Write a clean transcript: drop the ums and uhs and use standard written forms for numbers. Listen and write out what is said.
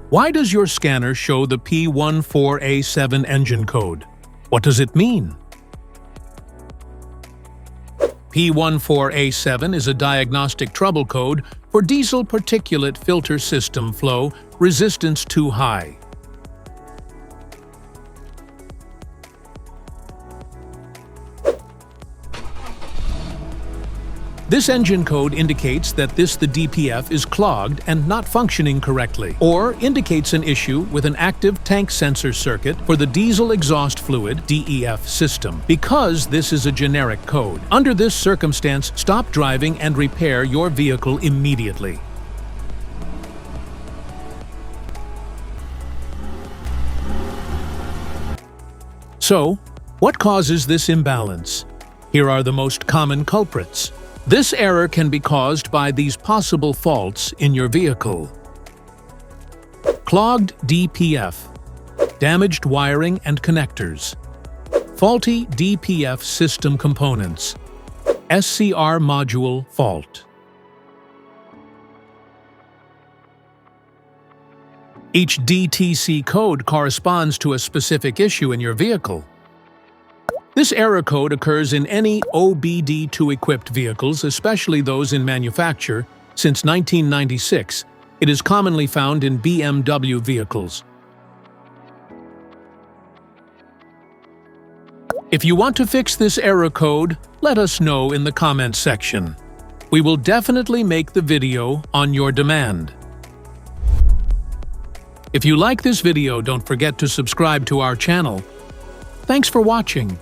Why does your scanner show the P14A7 engine code? What does it mean? P14A7 is a diagnostic trouble code for diesel particulate filter system flow resistance too high. This engine code indicates that the DPF is clogged and not functioning correctly, or indicates an issue with an active tank sensor circuit for the diesel exhaust fluid (DEF) system. Because this is a generic code, under this circumstance, stop driving and repair your vehicle immediately. So, what causes this imbalance? Here are the most common culprits. This error can be caused by these possible faults in your vehicle: clogged DPF, damaged wiring and connectors, faulty DPF system components, SCR module fault. Each DTC code corresponds to a specific issue in your vehicle. This error code occurs in any OBD2-equipped vehicles, especially those in manufacture. Since 1996, it is commonly found in BMW vehicles. If you want to fix this error code, let us know in the comments section. We will definitely make the video on your demand. If you like this video, don't forget to subscribe to our channel. Thanks for watching.